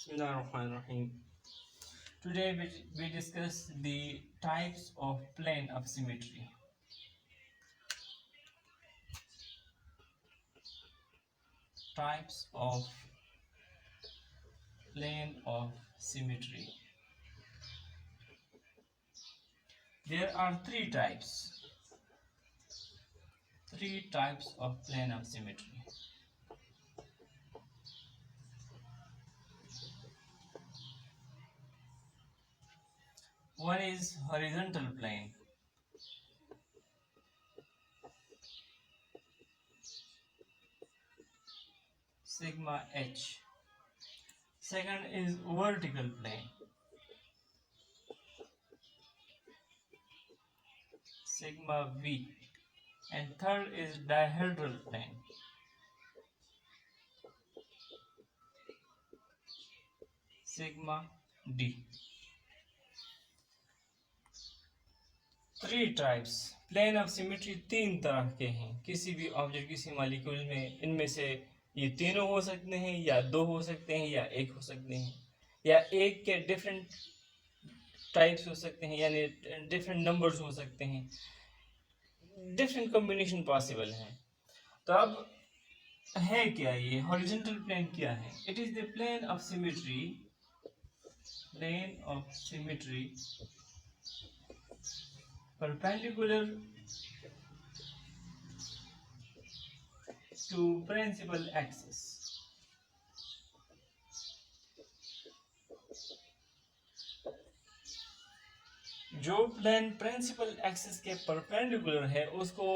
Bismillahirrahmanirrahim. Today we discuss the types of plane of symmetry. Types of plane of symmetry. There are three types. Three types of plane of symmetry. One is horizontal plane. Sigma h. Second is vertical plane. Sigma v. And third is dihedral plane. Sigma d. Three types plane of symmetry तीन तरह के हैं। किसी भी object किसी molecule में इनमें से ये तीनों हो सकते हैं, या दो हो सकते हैं, या एक हो सकते हैं, या एक के डिफरेंट टाइप्स हो सकते हैं, यानी डिफरेंट नंबर्स हो सकते हैं, डिफरेंट कॉम्बिनेशन पॉसिबल है। तो अब है क्या ये हॉरिजॉन्टल प्लेन क्या है? It is the plane of symmetry, plane of symmetry perpendicular to principal axis. जो प्लेन प्रिंसिपल एक्सिस के परपेंडिकुलर है उसको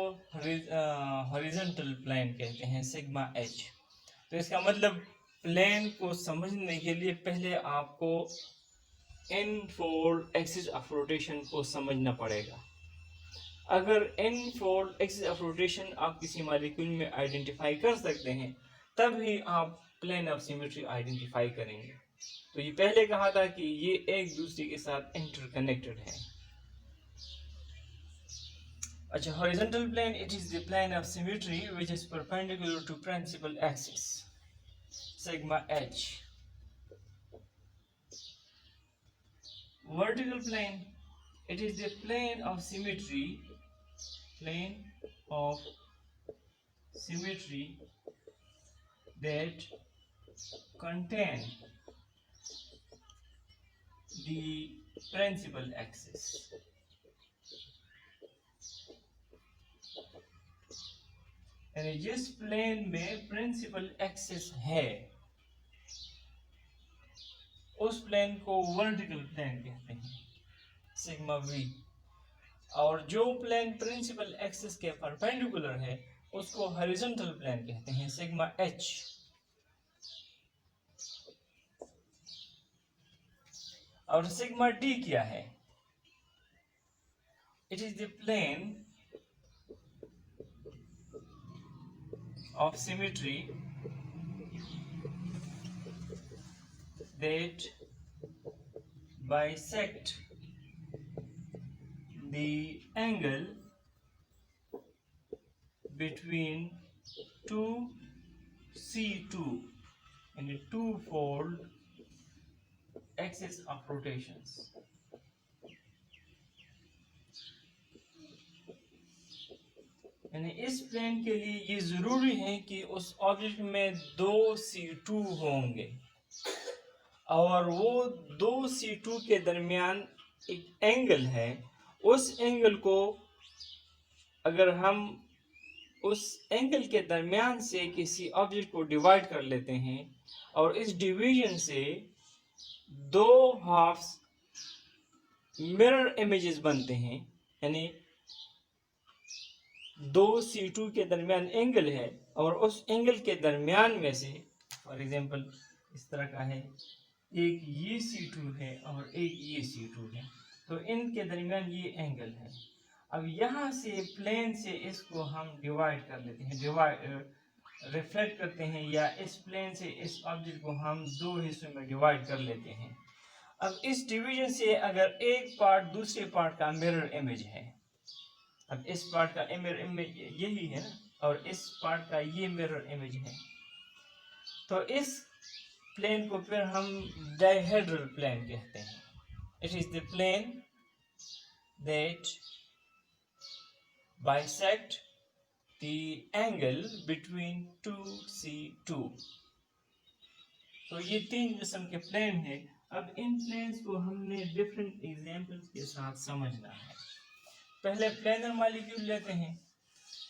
हॉरिजॉन्टल प्लेन कहते हैं, सिग्मा एच। तो इसका मतलब प्लेन को समझने के लिए पहले आपको इन फोल्ड एक्सिस ऑफ रोटेशन को समझना पड़ेगा। अगर इन फोल्ड एक्सिस ऑफ रोटेशन आप किसी मॉलिक्यूल में आइडेंटिफाई कर सकते हैं तब ही आप प्लेन ऑफ सिमेट्री आइडेंटिफाई करेंगे। तो ये पहले कहा था कि ये एक दूसरे के साथ इंटरकनेक्टेड है। अच्छा, horizontal plane it is the plane of symmetry which is perpendicular to principal axis, sigma H. Vertical plane it is the plane of symmetry that contain the principal axis. यानी जिस प्लेन में principal axis है उस plane को vertical plane कहते हैं, sigma V. और जो प्लेन प्रिंसिपल एक्सिस के परपेंडिकुलर है उसको हॉरिजॉन्टल प्लेन कहते हैं, सिग्मा एच। और सिग्मा डी क्या है? It is the plane of symmetry that bisect the angle between two C2 in a two-fold axis of rotations. यानी इस प्लेन के लिए ये जरूरी है कि उस ऑब्जेक्ट में दो C2 होंगे और वो दो C2 के दरमियान एक एंगल है। उस एंगल को अगर हम उस एंगल के दरमियान से किसी ऑब्जेक्ट को डिवाइड कर लेते हैं और इस डिवीजन से दो हाफ्स मिरर इमेजेस बनते हैं, यानी दो C2 के दरमियान एंगल है और उस एंगल के दरमियान में से फॉर एग्जांपल इस तरह का है, एक ये C2 है और एक ये C2 है, तो इनके दरमियान ये एंगल है। अब यहाँ से प्लेन से इसको हम डिवाइड कर लेते हैं, रिफ्लेक्ट करते हैं, या इस प्लेन से इस ऑब्जेक्ट को हम दो हिस्सों में डिवाइड कर लेते हैं। अब इस डिवीजन से अगर एक पार्ट दूसरे पार्ट का मिरर इमेज है, अब इस पार्ट का मिरर इमेज यही है ना, और इस पार्ट का ये मिरर इमेज है, तो इस प्लेन को फिर हम डायहेड्रल प्लेन कहते हैं. It is the plane that bisect the angle between two C2. तो ये तीन किस्म के प्लेन हैं. अब इन प्लेन्स को हमने डिफरेंट एग्जांपल्स के साथ समझना है. पहले प्लेनर मॉलिक्यूल लेते हैं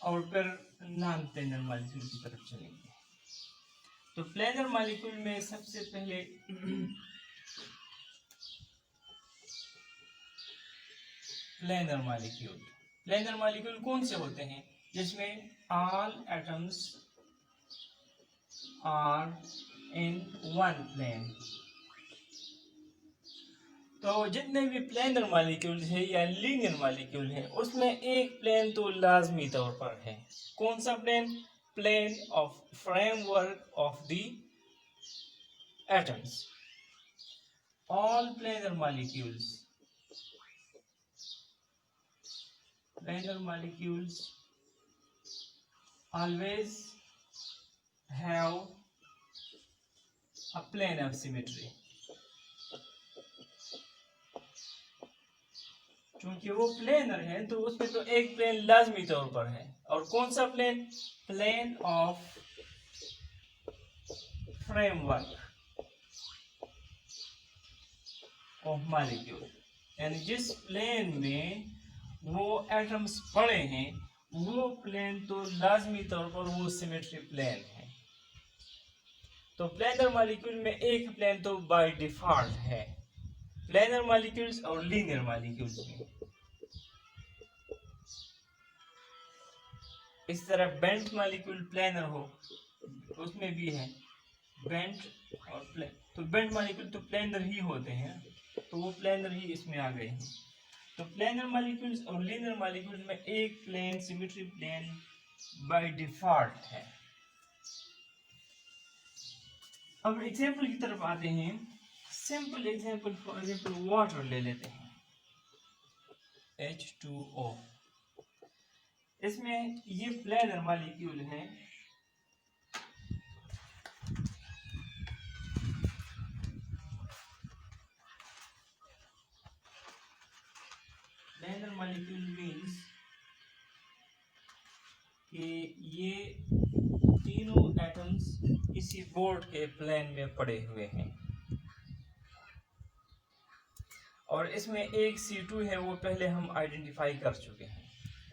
और फिर नॉन प्लेनर मॉलिक्यूल की तरफ चलेंगे. तो प्लेनर मॉलिक्यूल में सबसे पहले प्लेनर मॉलिक्यूल कौन से होते हैं? जिसमें all atoms are in one plane. तो जितने भी प्लेनर मॉलिक्यूल है या लीनियर मॉलिक्यूल है उसमें एक प्लेन तो लाजमी तौर पर है. कौन सा plane? Plane of framework of the atoms. All planar molecules always have a plane of symmetry. क्योंकि वो प्लेनर है तो उसमें तो एक प्लेन लाजमी तौर पर है. और कौन सा plane? Plane of framework of molecule. यानी जिस प्लेन में वो एटम्स पड़े हैं वो प्लेन तो लाजमी तौर पर वो सिमेट्री प्लेन है. तो प्लेनर मॉलिक्यूल में एक प्लेन तो बाय डिफॉल्ट है प्लेनर मॉलिक्यूल्स और लीनियर मॉलिक्यूल्स में. इस तरह बेंट मॉलिक्यूल प्लेनर हो उसमें भी है बेंट और प्लेन. तो बेंट मॉलिक्यूल तो प्लेनर ही होते हैं तो वो प्लेनर ही इसमें आ गए हैं. तो प्लेनर मॉलिक्यूल्स और लीनियर मॉलिक्यूल्स में एक plane symmetry plane by default है. अब एग्जांपल की तरफ आते हैं. Simple example, for example water ले लेते हैं H2O. इसमें ये प्लेनर मॉलिक्यूल है. प्लेनर मॉलिक्यूल मीन्स कि ये तीनों एटम्स इसी बोर्ड के प्लेन में पड़े हुए हैं. और इसमें एक C2 है वो पहले हम आइडेंटिफाई कर चुके हैं.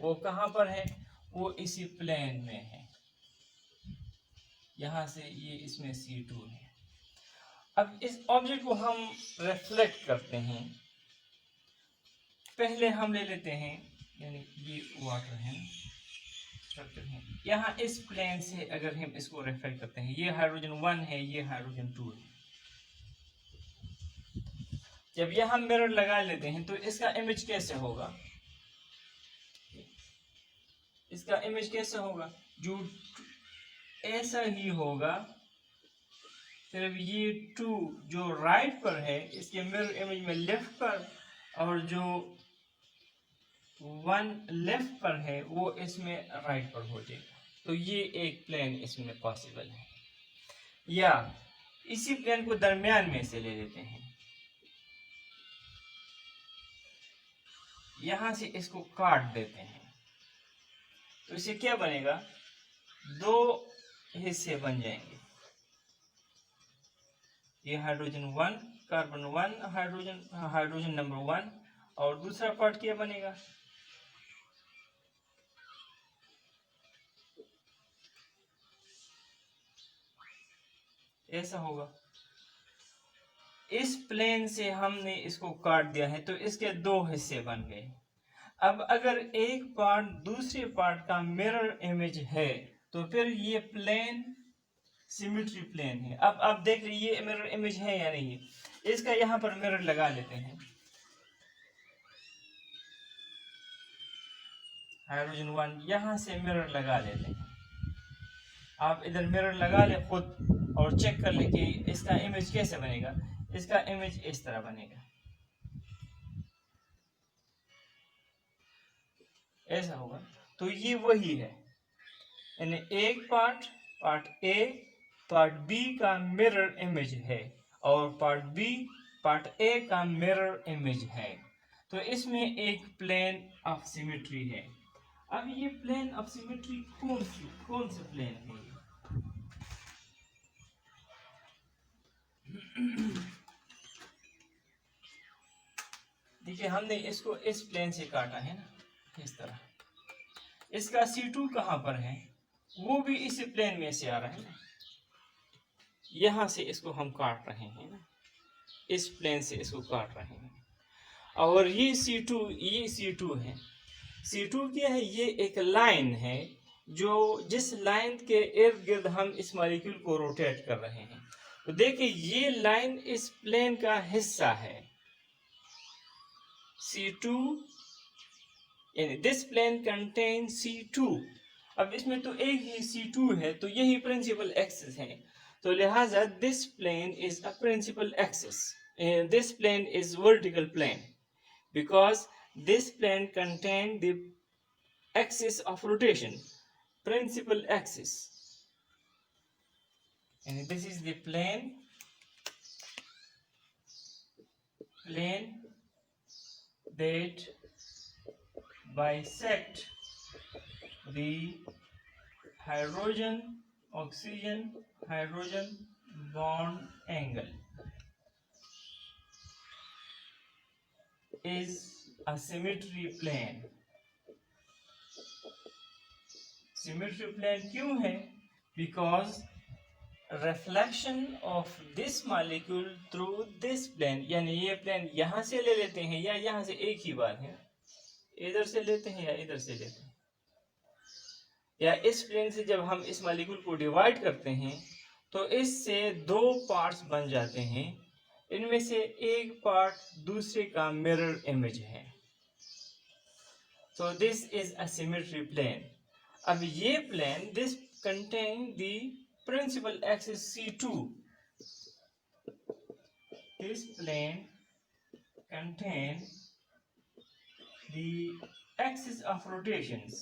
वो कहाँ पर है? वो इसी प्लेन में है. यहाँ से ये इसमें C2 है. अब इस ऑब्जेक्ट को हम रिफ्लेक्ट करते हैं. पहले हम ले लेते हैं यानी ये वाटर है स्ट्रक्चर है. यहाँ इस प्लेन से अगर हम इसको रिफ्लेक्ट करते हैं ये हाइड्रोजन 1 है ये हाइड्रोजन 2 है. जब ये हम मिरर लगा लेते हैं तो इसका इमेज कैसे होगा? इसका इमेज कैसे होगा? जो ऐसा ही होगा. सिर्फ ये 2 जो राइट पर है इसके मिरर इमेज में लेफ्ट पर और जो 1 लेफ्ट पर है वो इसमें राइट पर हो जाएगा. तो ये एक प्लेन इसमें पॉसिबल है. या इसी प्लेन को दरमियान में से ले लेते हैं. यहां से इसको काट देते हैं तो इसे क्या बनेगा? 2 हिस्से बन जाएंगे. ये हाइड्रोजन 1 कार्बन 1 हाइड्रोजन नंबर 1 और दूसरा पार्ट क्या बनेगा? ऐसा होगा. इस प्लेन से हमने इसको काट दिया है तो इसके 2 हिस्से बन गए. अब अगर एक पार्ट दूसरे पार्ट का मिरर इमेज है तो फिर ये प्लेन सिमेट्री प्लेन है. अब आप देख लीजिए ये मिरर इमेज है या नहीं. इसका यहाँ पर मिरर लगा लेते हैं. हाइड्रोजन 1 यहाँ से मिरर लगा लेते हैं. आप इधर मिरर लगा ले खुद और चेक कर ले कि इसका इमेज कैसे बनेगा. इसका इमेज इस तरह बनेगा. ऐसा होगा. तो ये वही है यानी एक पार्ट ए पार्ट बी का मिरर इमेज है और पार्ट ए का मिरर इमेज है। तो इसमें एक प्लेन ऑफ सिमेट्री है। अब ये प्लेन ऑफ सिमेट्री कौन से प्लेन है? देखिए, हमने इसको इस प्लेन से काटा है ना, इस तरह। इसका C2 कहाँ पर है? वो भी इस प्लेन में से आ रहा है ना, यहाँ से इसको हम काट रहे हैं ना, इस प्लेन से इसको काट रहे हैं। और ये C2 है। C2 क्या है? ये एक लाइन है जो जिस लाइन के इर्द गिर्द हम इस मॉलिक्यूल को रोटेट कर रहे हैं। तो देखिए, ये लाइन इस प्लेन का हिस्सा है। C2 यानी दिस प्लेन कंटेन C2। अब इसमें तो एक ही C2 है, तो यही प्रिंसिपल एक्सिस है। तो लिहाजा this plane is a principal axis, this plane is vertical plane, because this plane contain the axis of rotation, principal axis, and this is the plane that bisect the hydrogen oxygen bond angle is a symmetry plane. Symmetry plane क्यों है? Because reflection of this molecule through this plane, यानी ये plane यहाँ से ले लेते हैं या यहाँ से, एक ही बात है, इधर से लेते हैं या इधर से लेते हैं, या इस प्लेन से जब हम इस मॉलिक्यूल को डिवाइड करते हैं तो इससे दो पार्ट्स बन जाते हैं। इनमें से एक पार्ट दूसरे का मिरर इमेज है। So this is a symmetry plane. अब ये plane this contain the principal axis C2. This plane contain the axis of rotations,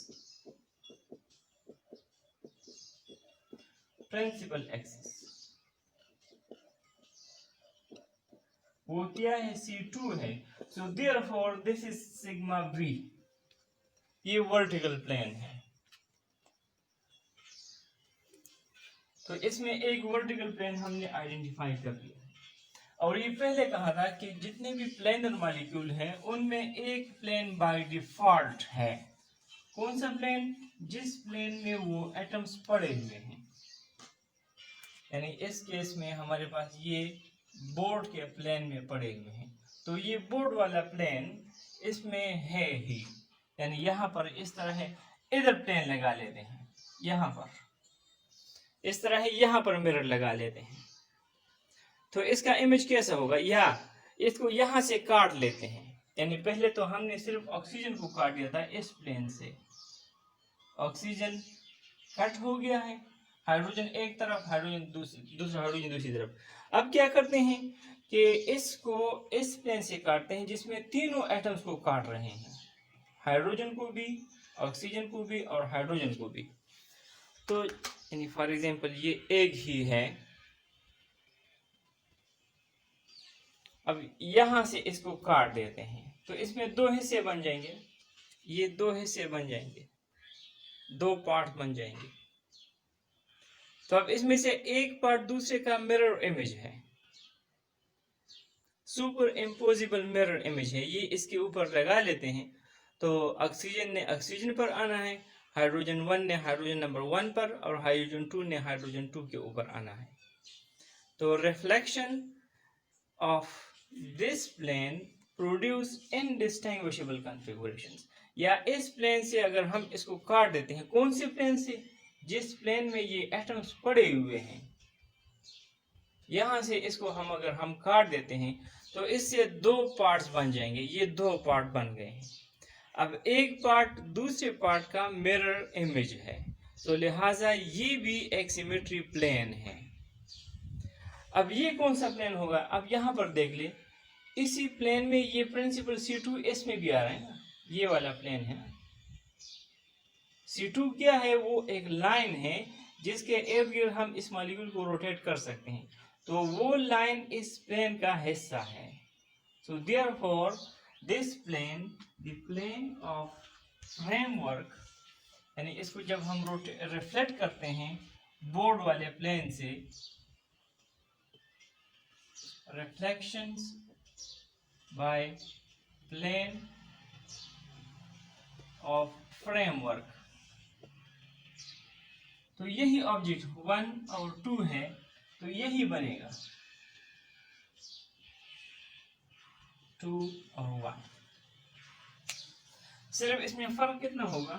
principal axis. वो क्या है? C2 है। So therefore this is sigma V. ये vertical plane है। तो इसमें एक वर्टिकल प्लेन हमने आइडेंटिफाई कर लिया। और ये पहले कहा था कि जितने भी प्लेनर मॉलिक्यूल हैं उनमें एक प्लेन बाय डिफॉल्ट है। कौन सा प्लेन? जिस प्लेन में वो एटम्स पड़े हुए हैं। यानी इस केस में हमारे पास ये बोर्ड के प्लेन में पड़े हुए हैं, तो ये बोर्ड वाला प्लेन इसमें है ही। यानी यहाँ पर इस तरह है, इधर प्लेन लगा लेते हैं, यहाँ पर इस तरह है, यहाँ पर मिरर लगा लेते हैं। तो इसका इमेज कैसा होगा? या इसको यहाँ से काट लेते हैं। यानी पहले तो हमने सिर्फ ऑक्सीजन को काट दिया था इस प्लेन से, ऑक्सीजन कट हो गया है, हाइड्रोजन एक तरफ, हाइड्रोजन दूसरा हाइड्रोजन दूसरी तरफ। अब क्या करते हैं कि इसको इस प्लेन से काटते हैं जिसमें तीनों एटम्स को काट रहे हैं, हाइड्रोजन को भी, ऑक्सीजन को भी और हाइड्रोजन को भी। तो यानी फॉर एग्जांपल ये एक ही है। अब यहां से इसको काट देते हैं तो इसमें दो हिस्से बन जाएंगे, ये दो हिस्से बन जाएंगे, दो पार्ट बन जाएंगे। तो अब इसमें से एक पार्ट दूसरे का मिरर इमेज है, सुपर इम्पोजिबल मिरर इमेज है, ये इसके ऊपर लगा लेते हैं। तो ऑक्सीजन ने ऑक्सीजन पर आना है, हाइड्रोजन 1 ने हाइड्रोजन नंबर 1 पर और हाइड्रोजन 2 ने हाइड्रोजन 2 के ऊपर आना है। तो reflection of this plane produce indistinguishable configurations. या इस प्लेन से अगर हम इसको काट देते हैं, कौन से प्लेन से? जिस प्लेन में ये एटम्स पड़े हुए हैं, यहां से इसको अगर हम काट देते हैं तो इससे दो पार्ट्स बन जाएंगे, ये दो पार्ट बन गए हैं। अब एक पार्ट दूसरे पार्ट का मिरर इमेज है, तो लिहाजा ये भी एक सिमेट्री प्लेन है। अब ये कौन सा प्लेन होगा? अब यहाँ पर देख ले, इसी प्लेन में ये प्रिंसिपल C2 इसमें भी आ रहा है ना, ये वाला प्लेन है ना। C2 क्या है? वो एक लाइन है जिसके इर्द गिर्द हम इस मॉलिक्यूल को रोटेट कर सकते हैं, तो वो लाइन इस प्लेन का हिस्सा है। So therefore this plane, the plane of framework, यानी इसको जब हम रिफ्लेक्ट करते हैं बोर्ड वाले प्लेन से, reflections by plane of framework, तो यही ऑब्जेक्ट 1 और 2 है, तो यही बनेगा 2 और 1। सिर्फ इसमें फर्क कितना होगा,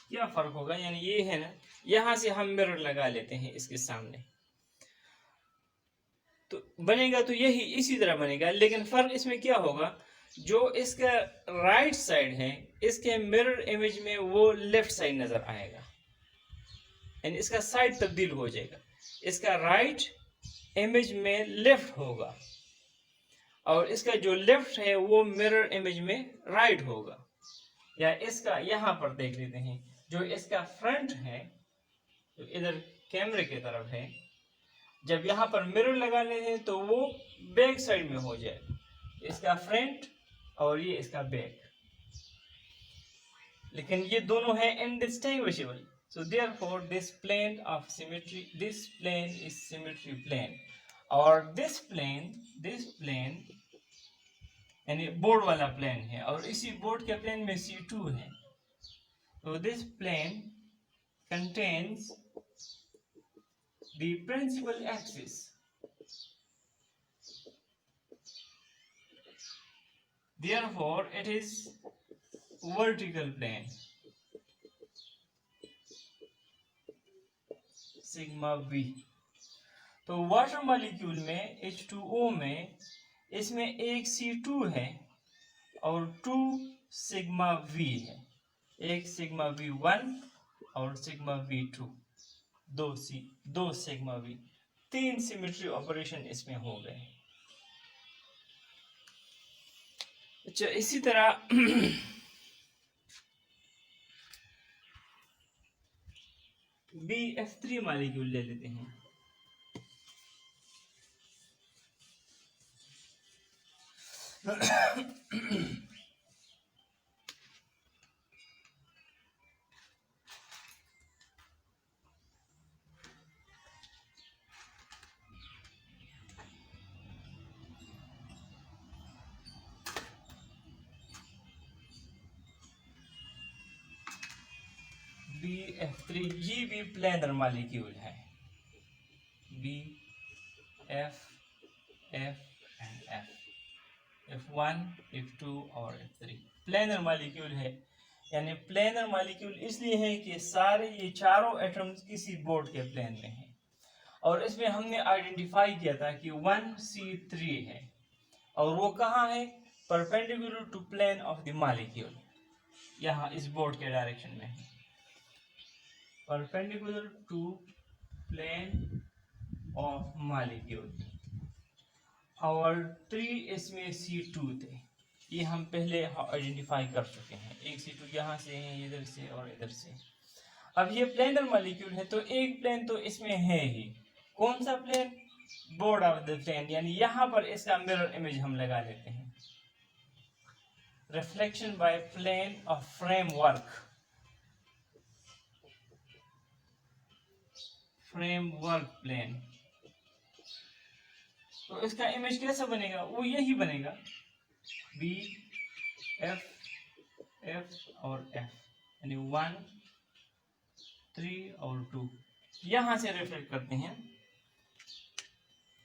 क्या फर्क होगा, यानी ये है ना, यहां से हम मिरर लगा लेते हैं इसके सामने, तो बनेगा तो यही इसी तरह बनेगा, लेकिन फर्क इसमें क्या होगा, जो इसका राइट साइड है इसके मिरर इमेज में वो लेफ्ट साइड नजर आएगा, यानी इसका साइड तब्दील हो जाएगा, इसका राइट इमेज में लेफ्ट होगा और इसका जो लेफ्ट है वो मिरर इमेज में राइट होगा। या इसका यहां पर देख लेते हैं, जो इसका फ्रंट है जो इधर कैमरे की तरफ है, जब यहाँ पर मिरर लगा लेते हैं तो वो बैक साइड में हो जाए, इसका फ्रंट और ये इसका बैक, लेकिन ये दोनों है indistinguishable. So therefore this plane of symmetry, this plane is symmetry plane, और this plane यानी बोर्ड वाला प्लेन है और इसी बोर्ड के प्लेन में C2 है, तो this plane contains the principal axis, therefore it is vertical plane, sigma V। तो वाटर मॉलिक्यूल में H2O में इसमें एक C2 है और 2 सिग्मा V है, एक सिग्मा V1 और सिग्मा V2, दो सिग्मा V, 3 सिमेट्री ऑपरेशन इसमें हो गए। अच्छा, इसी तरह BF3 मॉलिक्यूल ले लेते हैं। BF3 ये भी प्लेनर मॉलिक्यूल है, B, F, F and F, F1, F2 और F3 प्लेनर मॉलिक्यूल है। यानी प्लेनर मॉलिक्यूल इसलिए है कि सारे ये चारों एटम्स किसी बोर्ड के प्लेन में हैं, और इसमें हमने आइडेंटिफाई किया था कि 1C3 है, और वो कहाँ है, perpendicular to plane of the molecule, यहाँ इस बोर्ड के डायरेक्शन में है, perpendicular to plane of molecule. और 3 इसमें C2 थे, ये हम पहले आइडेंटिफाई कर चुके हैं, एक C2 यहाँ से है, इधर से और इधर से। अब ये प्लेनर मॉलिक्यूल है तो एक प्लेन तो इसमें है ही, कौन सा plane, board of the plane, यानी यहाँ पर इसका मिरर इमेज हम लगा लेते हैं, reflection by plane of framework, framework plane. तो इसका इमेज कैसा बनेगा, वो यही बनेगा, B, F, F और F, यानी 1, 3 और 2 यहां से रिफ्लेक्ट करते हैं,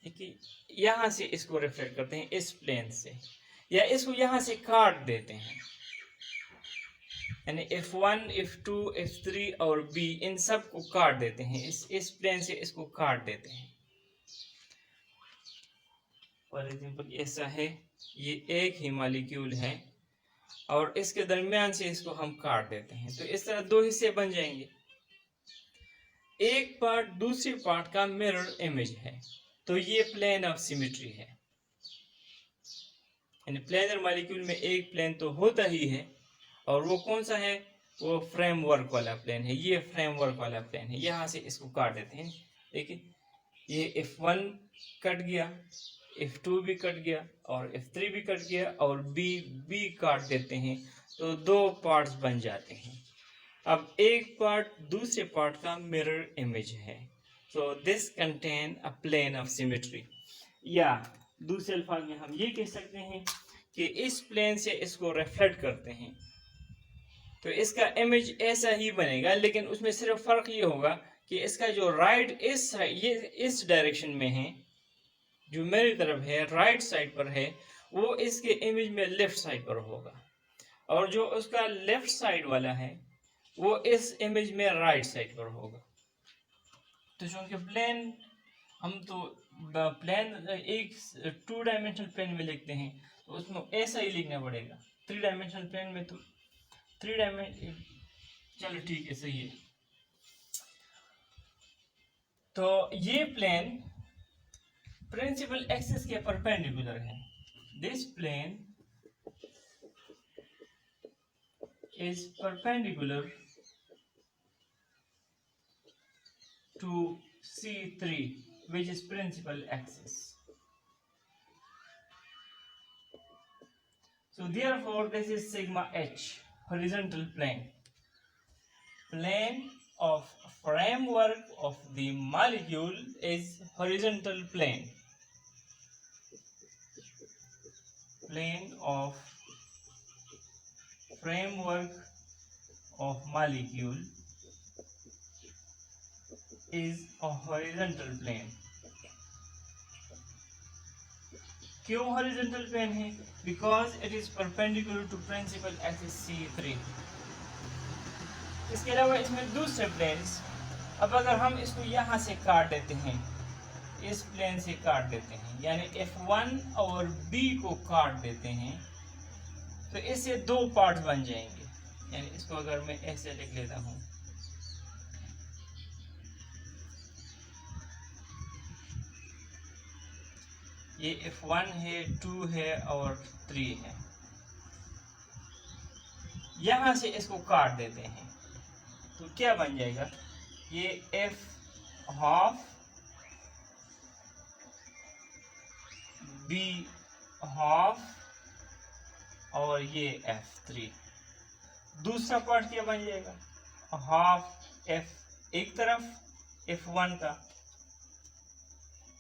देखिए यहां से इसको रिफ्लेक्ट करते हैं इस प्लेन से, या इसको यहां से काट देते हैं, यानी F1, F2, F3 और B इन सब को काट देते हैं, इस प्लेन से इसको काट देते हैं। फॉर एग्जाम्पल ऐसा है, ये एक ही मॉलिक्यूल है और इसके दरमियान से इसको हम काट देते हैं, तो इस तरह 2 हिस्से बन जाएंगे, एक पार्ट दूसरी पार्ट का मिरर इमेज है, तो ये प्लेन ऑफ सिमेट्री है। यानी प्लेनर मॉलिक्यूल में एक प्लेन तो होता ही है, और वो कौन सा है, वो फ्रेमवर्क वाला प्लेन है, ये फ्रेमवर्क वाला प्लेन है। यहाँ से इसको काट देते हैं। देखिए ये F1 कट गया, F2 भी कट गया और F3 भी कट गया और B काट देते हैं, तो दो पार्ट्स बन जाते हैं। अब एक पार्ट दूसरे पार्ट का मिरर इमेज है। So this contain a plane of symmetry, या दूसरे अल्फाज में हम ये कह सकते हैं कि इस प्लेन से इसको रिफ्लेक्ट करते हैं, तो इसका इमेज ऐसा ही बनेगा, लेकिन उसमें सिर्फ फर्क ये होगा कि इसका जो राइट ये इस डायरेक्शन में है, जो मेरी तरफ है राइट साइड पर है, वो इसके इमेज में लेफ्ट साइड पर होगा, और जो उसका लेफ्ट साइड वाला है वो इस इमेज में राइट साइड पर होगा। तो चूंकि प्लेन हम तो प्लेन एक 2 डायमेंशनल प्लेन में लिखते हैं, तो उसमें ऐसा ही लिखना पड़ेगा। 3 डायमेंशनल प्लेन में तो 3 डायमेंशन, चलो ठीक है, सही है। तो ये प्लेन प्रिंसिपल एक्सिस के परपेंडिकुलर है। This plane is perpendicular to C3, which is principal axis. So therefore this is sigma h, horizontal plane. Plane of framework of the molecule is horizontal plane. Plane of framework of molecule is a horizontal plane. क्यों horizontal plane है? Because it is perpendicular to principal axis C3. इसके अलावा इसमें दूसरे planes, अब अगर हम इसको यहाँ से काट देते हैं, इस प्लेन से काट देते हैं, यानी F1 और B को काट देते हैं, तो इससे दो पार्ट बन जाएंगे। यानी इसको अगर मैं ऐसे लिख लेता हूँ, ये F1 है, 2 है और 3 है। यहां से इसको काट देते हैं, तो क्या बन जाएगा? ये F12 B12 और ये F3। दूसरा पार्ट क्या बन जाएगा? हाफ F एक तरफ F1 का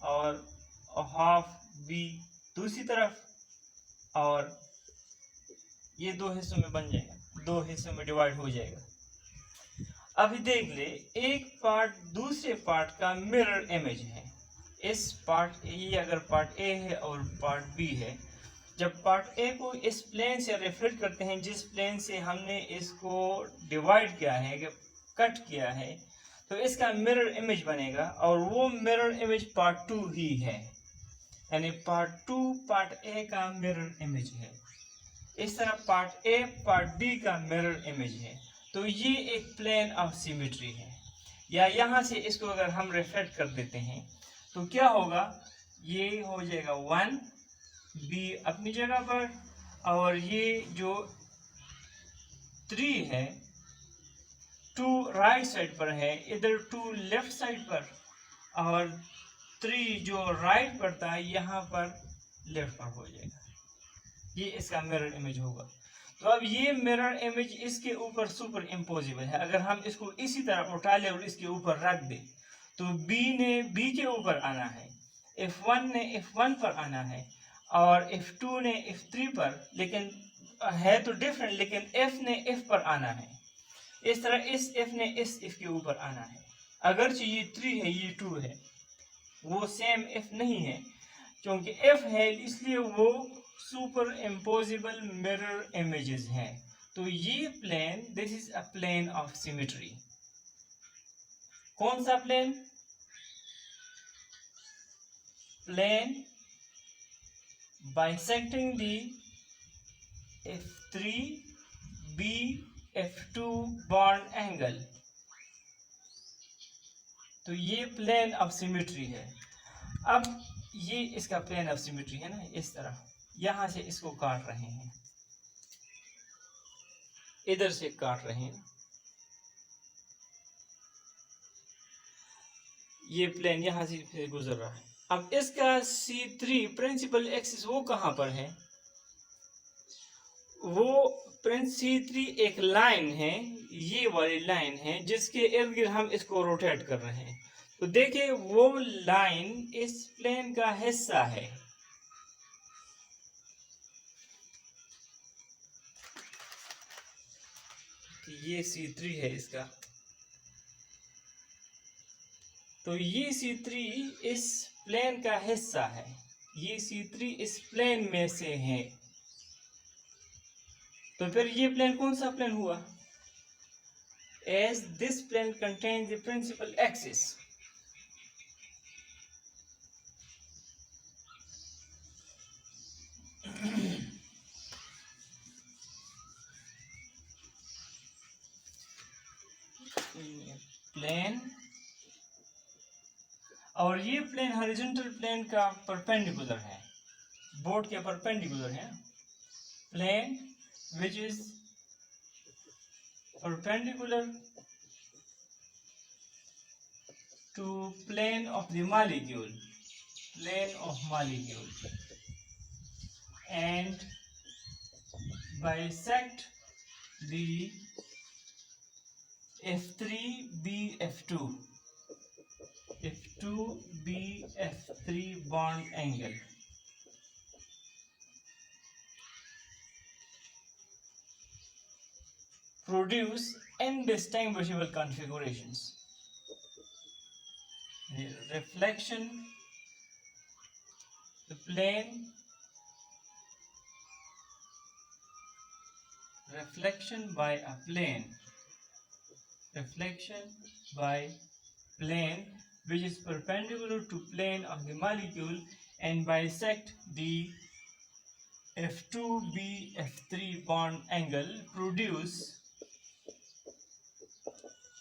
और हाफ B दूसरी तरफ, और ये दो हिस्सों में बन जाएगा, दो हिस्सों में डिवाइड हो जाएगा। अभी देख ले, एक पार्ट दूसरे पार्ट का मिरर इमेज है। इस पार्ट ये अगर पार्ट ए है और पार्ट बी है, जब पार्ट ए को इस प्लेन से रिफ्लेक्ट करते हैं, जिस प्लेन से हमने इसको डिवाइड किया है, कट किया है, तो इसका मिरर इमेज बनेगा, और वो मिरर इमेज पार्ट 2 ही है। यानी पार्ट 2 पार्ट ए का मिरर इमेज है। इस तरह पार्ट ए पार्ट बी का मिरर इमेज है। तो ये एक प्लेन ऑफ सिमेट्री है। या यहाँ से इसको अगर हम रिफ्लेक्ट कर देते हैं, तो क्या होगा? ये हो जाएगा 1 बी अपनी जगह पर, और ये जो 3 है 2 राइट साइड पर है, इधर 2 लेफ्ट साइड पर, और 3 जो राइट पर था यहाँ पर लेफ्ट पर हो जाएगा। ये इसका मिरर इमेज होगा। तो अब ये मिरर इमेज इसके ऊपर सुपर इम्पोजिबल है। अगर हम इसको इसी तरह उठा ले और इसके ऊपर रख दे, तो B ने B के ऊपर आना है, F1 ने F1 पर आना है, और F2 ने F3 पर, लेकिन है तो डिफरेंट, लेकिन F ने F पर आना है। इस तरह इस F ने इस F के ऊपर आना है। अगरचे ये 3 है, ये 2 है, वो सेम F नहीं है, क्योंकि F है इसलिए वो सुपर इम्पोजिबल मिरर इमेजेस हैं। तो ये plane, this is a plane of symmetry. कौन सा plane? Plane bisecting the F3 B F2 bond angle. तो ये प्लेन ऑफ सिमेट्री है। अब ये इसका प्लेन ऑफ सिमेट्री है ना, इस तरह यहां से इसको काट रहे हैं, इधर से काट रहे हैं, ये प्लेन यहाँ से गुजर रहा है। अब इसका C3 प्रिंसिपल एक्सिस वो कहाँ पर है? वो C3 एक लाइन है, ये वाली लाइन है जिसके इर्द गिर्द हम इसको रोटेट कर रहे हैं। तो देखिए वो लाइन इस प्लेन का हिस्सा है। ये C3 है इसका, तो ये C3 इस प्लेन का हिस्सा है, ये C3 इस प्लेन में से है। तो फिर ये प्लेन कौन सा प्लेन हुआ? As this plane contains the principal axis, plane, और ये प्लेन हॉरिजॉन्टल प्लेन का परपेंडिकुलर है, बोर्ड के परपेंडिकुलर है। Plane which is perpendicular to plane of the molecule, plane of molecule, and bisect the F3BF2 F2BF3 bond angle. Produce indistinguishable configurations. The reflection, the plane, reflection by a plane, reflection by plane which is perpendicular to plane of the molecule and bisect the F2B F3 bond angle produce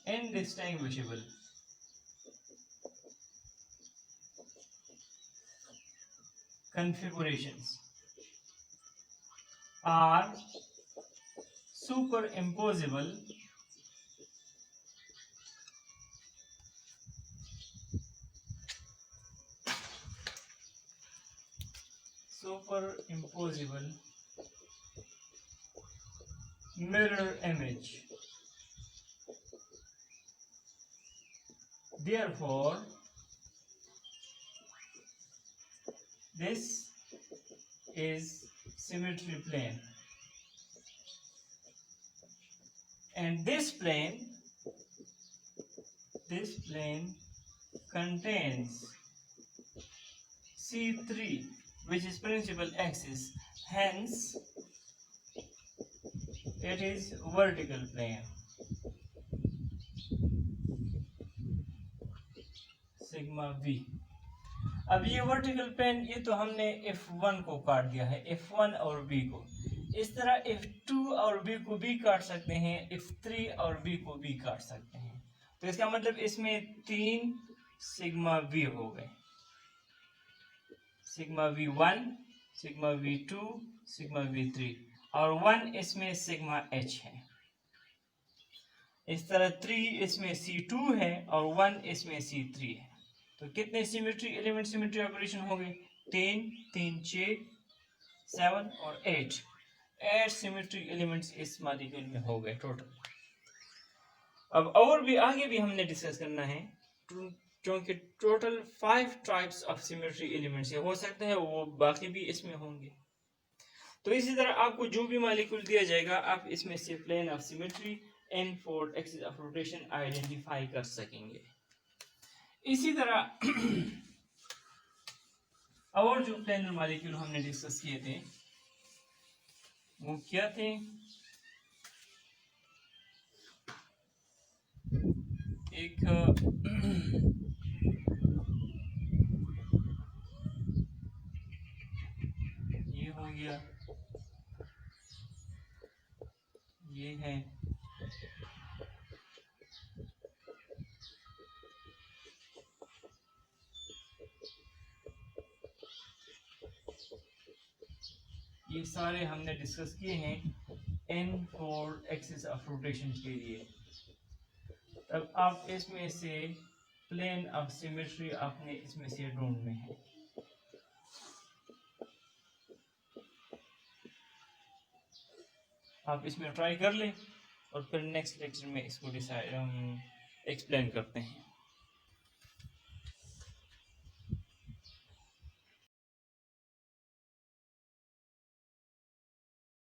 indistinguishable configurations are superimposable mirror image. Therefore, this is symmetry plane, and this plane contains C3 which is principal axis, hence it is vertical plane, sigma v। अब ये vertical plane, ये तो हमने F1 को काट दिया है, F1 और B को। इस तरह F2 और B को भी काट सकते हैं, F3 और B को भी काट सकते हैं। तो इसका मतलब इसमें 3 सिग्मा V हो गए, sigma V1, sigma V2, sigma V3, और 1 इसमें सिग्मा H है। इस तरह 3 इसमें C2 है और 1 इसमें C3 है। तो कितने सिमेट्री एलिमेंट सिमेट्री ऑपरेशन हो गए? 3 3 6 7 और 8 सिमेट्री एलिमेंट्स इस मॉलिक्यूल में हो गए टोटल। अब और भी आगे भी हमने डिस्कस करना है, क्योंकि total 5 types of symmetry elements हो सकते हैं वो बाकी भी इसमें होंगे। तो इसी तरह आपको जो भी मॉलिक्यूल दिया जाएगा आप इसमें से plane of symmetry and 4 axis of rotation identify कर सकेंगे। इसी तरह और जो प्लेनर मॉलिक्यूल हमने डिस्कस किए थे वो क्या थे? एक ये हो गया, ये है, ये सारे हमने डिस्कस किए हैं n 4 एक्सिस ऑफ रोटेशन के लिए, तब आप इसमें से प्लेन ऑफ सिमेट्री आपने इसमें से ढूंढने हैं। आप इसमें ट्राई कर लें और फिर नेक्स्ट लेक्चर में इसको डिसाइड एक्सप्लेन करते हैं।